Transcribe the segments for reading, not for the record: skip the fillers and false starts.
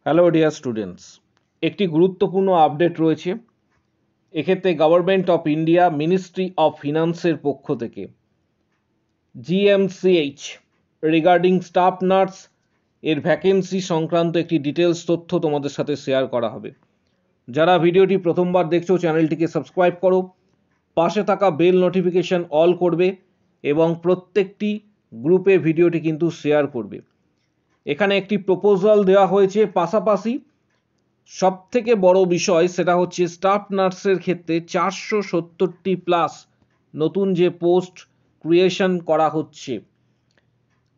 Hello dear students, একটি গুরুত্বপূর্ণ update রয়েছে। এক্ষেত্রে government of India ministry of ফিনান্সের পক্ষ থেকে জিএমসিএইচ রিগার্ডিং স্টাফ নার্স এর ভ্যাকেন্সি সংক্রান্ত একটি ডিটেলস তথ্য তোমাদের সাথে শেয়ার করা হবে। যারা ভিডিওটি প্রথমবার দেখছো চ্যানেলটিকে সাবস্ক্রাইব করো, পাশে থাকা বেল নোটিফিকেশন অল করবে এবং প্রত্যেকটি গ্রুপে ভিডিওটি কিন্তু শেয়ার করবে। এখানে একটি প্রপোজাল দেওয়া হয়েছে, পাশাপাশি সবথেকে বড় বিষয় সেটা হচ্ছে স্টাফ নার্সের ক্ষেত্রে 470টি প্লাস নতুন যে পোস্ট ক্রিয়েশন করা হচ্ছে।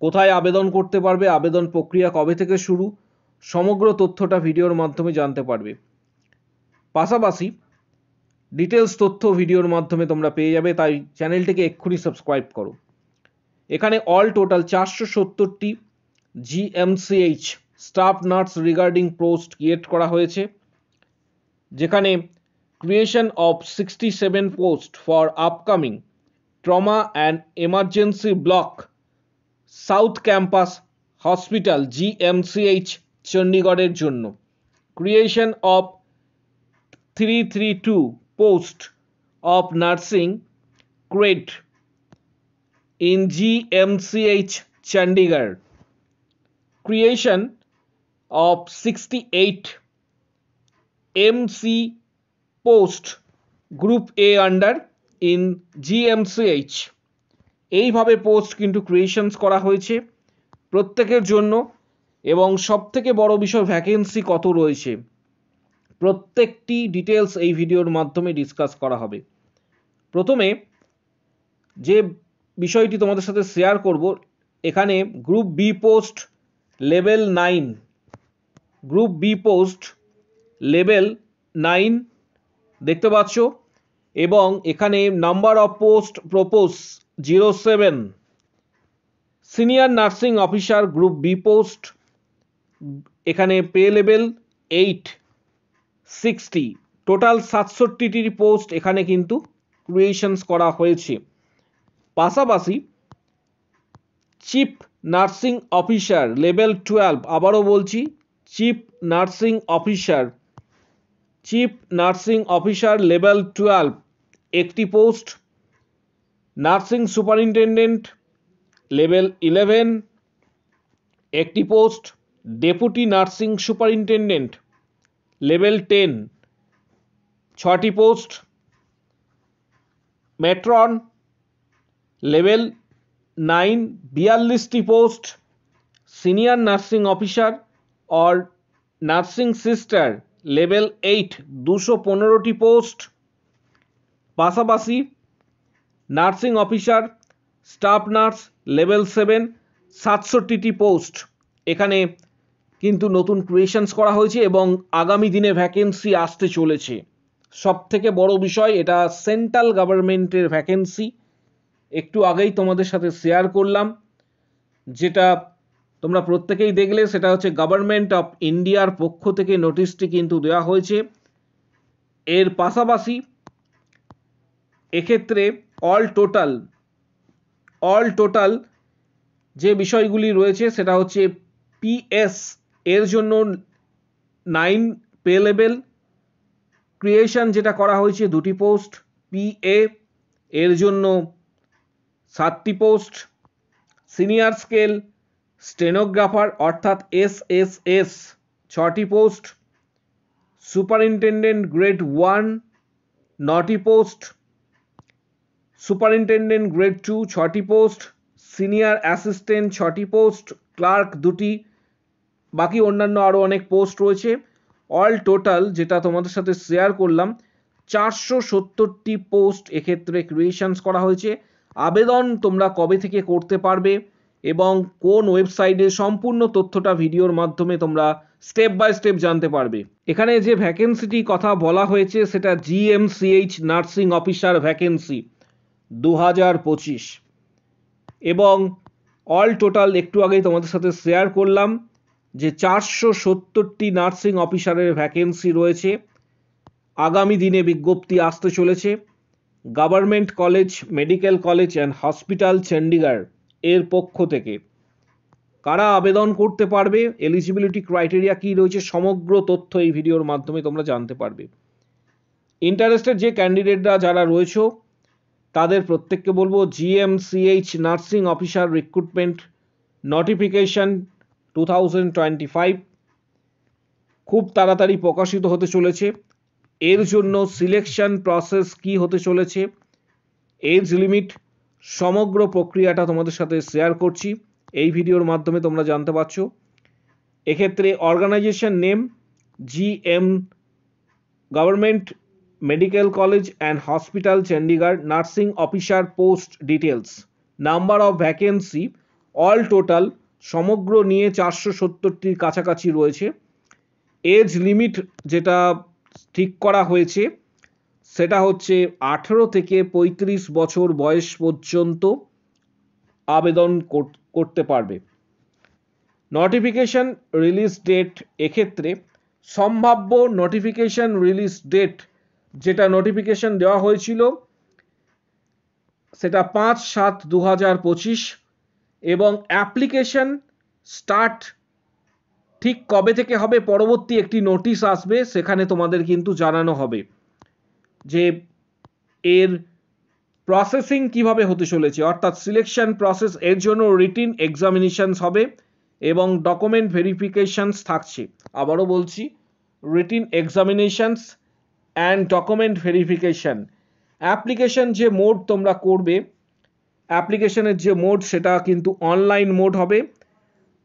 কোথায় আবেদন করতে পারবে, আবেদন প্রক্রিয়া কবে থেকে শুরু, সমগ্র তথ্যটা ভিডিওর মাধ্যমে জানতে পারবে। পাশাপাশি ডিটেলস তথ্য ভিডিওর মাধ্যমে তোমরা পেয়ে যাবে, তাই চ্যানেলটিকে এক্ষুনি সাবস্ক্রাইব করো। এখানে অল টোটাল 470টি GMCH staff nurse regarding post create করা হয়েছে, যেখানে creation of 67 post for upcoming trauma and emergency block south campus hospital GMCH চণ্ডীগড়ের জন্য, creation of 332 post of nursing grade in GMCH Chandigarh, creation of 68 MC post group A under in GMCH। এইভাবে post কিন্তু creations করা হয়েছে প্রত্যেকের জন্য। এবং সবথেকে বড় বিষয়, ভ্যাকেন্সি কত রয়েছে প্রত্যেকটি ডিটেলস এই ভিডিওর মাধ্যমে ডিসকাস করা হবে। প্রথমে যে বিষয়টি তোমাদের সাথে শেয়ার করব, এখানে group B post level 9, group B post level 9 দেখতে পাচ্ছ, এবং এখানে number of post propose 07। Senior nursing officer group B post, এখানে পে লেভেল 860, টোটাল 67টি পোস্ট এখানে কিন্তু ক্রিয়েশনস করা হয়েছে। পাশাপাশি চিফ নার্সিং অফিসার লেভেল 12, আবারও বলছি চিফ নার্সিং অফিসার লেভেল 12 একটি পোস্ট, নার্সিং সুপারিনটেন্ডেন্ট লেভেল 11 একটি post, deputy nursing superintendent level 10 6টি পোস্ট, মেট্রন লেভেল 9 42টি post, senior nursing officer or nursing sister level 8 215টি পোস্ট। পাশাপাশি nursing officer staff nurse level 7 67টি post এখানে কিন্তু নতুন ক্রিয়েশনস করা হয়েছে এবং আগামী দিনে ভ্যাকেন্সি আসতে চলেছে। সবথেকে বড় বিষয়, এটা সেন্ট্রাল গভর্নমেন্টের ভ্যাকেন্সি। একটু আগেই তোমাদের সাথে শেয়ার করলাম, যেটা তোমরা প্রত্যেকেই দেখলে, সেটা হচ্ছে গভর্নমেন্ট অফ ইন্ডিয়ার পক্ষ থেকে নোটিশটি কিন্তু দেওয়া হয়েছে। এর পাশাপাশি এক্ষেত্রে অল টোটাল যে বিষয়গুলি রয়েছে সেটা হচ্ছে পিএস এর জন্য 9 পে লেভেল, ক্রিয়েশন যেটা করা হয়েছে 2টি পোস্ট, পিএ এর জন্য 7টি পোস্ট, সিনিয়র স্কেল স্টেনোগ্রাফার অর্থাৎ এসএসএস 6টি পোস্ট, সুপারিনটেন্ডেন্ট গ্রেড 1 9টি পোস্ট, সুপারিনটেন্ডেন্ট গ্রেড 2 6টি পোস্ট, সিনিয়র অ্যাসিস্ট্যান্ট 6টি পোস্ট, ক্লার্ক 2টি, বাকি অন্যান্য আরও অনেক পোস্ট রয়েছে। অল টোটাল যেটা তোমাদের সাথে শেয়ার করলাম, 470টি পোস্ট এক্ষেত্রে ক্রিয়েশনস করা হয়েছে। আবেদন তোমরা কবে থেকে করতে পারবে এবং কোন ওয়েবসাইটে, সম্পূর্ণ তথ্যটা ভিডিওর মাধ্যমে তোমরা স্টেপ বাই স্টেপ জানতে পারবে। এখানে যে ভ্যাকেন্সিটি কথা বলা হয়েছে সেটা জিএমসিএইচ নার্সিং অফিসার ভ্যাকেন্সি 2025, এবং অল টোটাল একটু আগেই তোমাদের সাথে শেয়ার করলাম যে 470টি নার্সিং অফিসারের ভ্যাকেন্সি রয়েছে। আগামী দিনে বিজ্ঞপ্তি আসতে চলেছে। Government college, medical college and hospital Chandigarh এর পক্ষ থেকে কারা আবেদন করতে পারবে, এলিজিবিলিটি ক্রাইটেরিয়া কী রয়েছে, সমগ্র তথ্য এই ভিডিওর মাধ্যমে তোমরা জানতে পারবে। ইন্টারেস্টেড যে ক্যান্ডিডেটরা যারা রয়েছে তাদের প্রত্যেককে বলবো GMCH nursing officer recruitment notification 2025 খুব তাড়াতাড়ি প্রকাশিত হতে চলেছে। এর জন্য সিলেকশন প্রসেস কি হতে চলেছে, এজ লিমিট, সমগ্র প্রক্রিয়াটা তোমাদের সাথে শেয়ার করছি এই ভিডিওর মাধ্যমে, তোমরা জানতে পারছো। এক্ষেত্রে organisation name GM government medical college and hospital Chandigarh, nursing officer post details, number of vacancy all total সমগ্র নিয়ে 470টির কাছাকাছি রয়েছে। এজ লিমিট যেটা ঠিক করা হয়েছে সেটা হচ্ছে 18 থেকে 35 বছর বয়স পর্যন্ত আবেদন করতে পারবে। নোটিফিকেশন রিলিজ ডেট, এক্ষেত্রে সম্ভাব্য নোটিফিকেশন রিলিজ ডেট যেটা নোটিফিকেশন দেওয়া হয়েছিল সেটা 5/7/2025 এবং অ্যাপ্লিকেশন স্টার্ট ঠিক কবে থেকে হবে পরবর্তী একটি নোটিশ আসবে, সেখানে তোমাদের কিন্তু জানানো হবে যে এর প্রসেসিং কিভাবে হতে চলেছে, অর্থাৎ সিলেকশন প্রসেস। এর জন্য রিটিন এক্সামিনেশনস হবে এবং ডকুমেন্ট ভেরিফিকেশনস থাকছে। আবারও বলছি, written examinations and document verification. Application যে মোড তোমরা করবে, অ্যাপ্লিকেশনের যে মোড সেটা কিন্তু অনলাইন মোড হবে।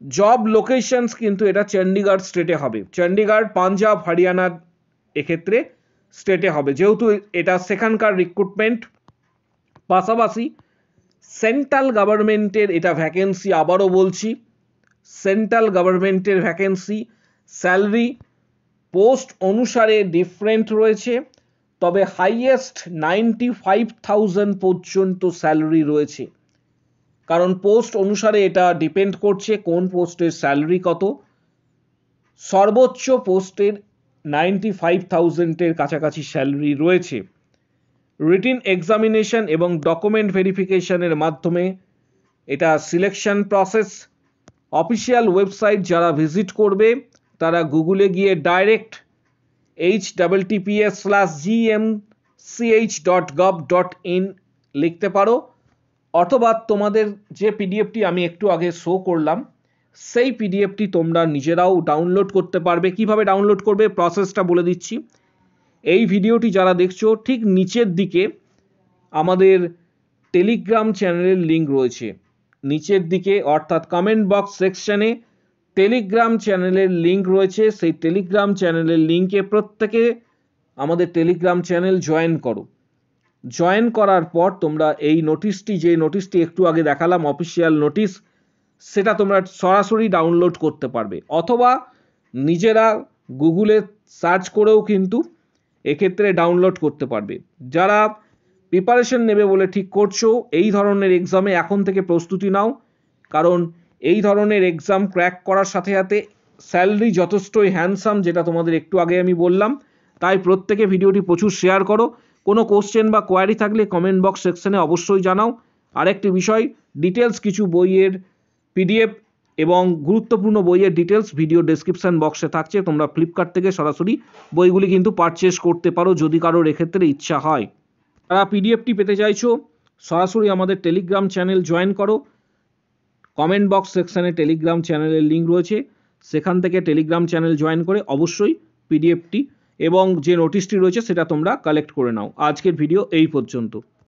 জব লোকেশনস কিন্তু এটা চণ্ডীগড় স্টেটে হবে, চণ্ডীগড়, পাঞ্জাব, হরিয়ানার এক্ষেত্রে স্টেটে হবে, যেহেতু এটা সেখানকার রিক্রুটমেন্ট। পাশাপাশি সেন্ট্রাল গভর্নমেন্টের এটা ভ্যাকেন্সি, আবারও বলছি সেন্ট্রাল গভর্নমেন্টের ভ্যাকেন্সি। স্যালারি পোস্ট অনুসারে ডিফারেন্ট রয়েছে, তবে হাইয়েস্ট 95,000 পর্যন্ত স্যালারি রয়েছে, কারণ পোস্ট অনুসারে এটা ডিপেন্ড করছে কোন পোস্টের স্যালারি কত। সর্বোচ্চ পোস্টের 95,000-এর কাছাকাছি স্যালারি রয়েছে। রিটিন এক্সামিনেশন এবং ডকুমেন্ট ভেরিফিকেশনের মাধ্যমে এটা সিলেকশন প্রসেস। অফিসিয়াল ওয়েবসাইট যারা ভিজিট করবে তারা গুগলে গিয়ে ডাইরেক্ট https://gmch.gov.in লিখতে পারো, অথবা তোমাদের যে পিডিএফটি আমি একটু আগে শো করলাম সেই পিডিএফটি তোমরা নিজেরাও ডাউনলোড করতে পারবে। কিভাবে ডাউনলোড করবে প্রসেসটা বলে দিচ্ছি। এই ভিডিওটি যারা দেখছো ঠিক নিচের দিকে আমাদের টেলিগ্রাম চ্যানেলের লিঙ্ক রয়েছে, নিচের দিকে অর্থাৎ কমেন্ট বক্স সেকশনে টেলিগ্রাম চ্যানেলের লিঙ্ক রয়েছে। সেই টেলিগ্রাম চ্যানেলের লিঙ্কে প্রত্যেকে আমাদের টেলিগ্রাম চ্যানেল জয়েন করো। জয়েন করার পর তোমরা এই নোটিশটি, যে নোটিশটি একটু আগে দেখালাম অফিসিয়াল নোটিশ, সেটা তোমরা সরাসরি ডাউনলোড করতে পারবে, অথবা নিজেরা গুগলে সার্চ করেও কিন্তু এক্ষেত্রে ডাউনলোড করতে পারবে। যারা প্রিপারেশন নেবে বলে ঠিক করছো এই ধরনের এক্সামে এখন থেকে প্রস্তুতি নাও, কারণ এই ধরনের এক্সাম ক্র্যাক করার সাথে সাথে স্যালারি যথেষ্টই হ্যান্ডসাম, যেটা তোমাদের একটু আগে আমি বললাম। তাই প্রত্যেকে ভিডিওটি প্রচুর শেয়ার করো। কোনো কোশ্চেন বা কোয়ারি থাকলে কমেন্ট বক্স সেকশনে অবশ্যই জানাও। আরেকটি বিষয়, ডিটেলস কিছু বইয়ের পিডিএফ এবং গুরুত্বপূর্ণ বইয়ের ডিটেলস ভিডিও ডেসক্রিপশন বক্সে থাকছে, তোমরা ফ্লিপকার্ট থেকে সরাসরি বইগুলি কিন্তু পারচেস করতে পারো যদি কারোর এক্ষেত্রে ইচ্ছা হয়। যারা পিডিএফটি পেতে চাইছো সরাসরি আমাদের টেলিগ্রাম চ্যানেল জয়েন করো। কমেন্ট বক্স সেকশনে টেলিগ্রাম চ্যানেলের লিঙ্ক রয়েছে, সেখান থেকে টেলিগ্রাম চ্যানেল জয়েন করে অবশ্যই পিডিএফটি এবং যে নোটিশটি রয়েছে সেটা তোমরা কালেক্ট করে নাও। আজকের ভিডিও এই পর্যন্ত।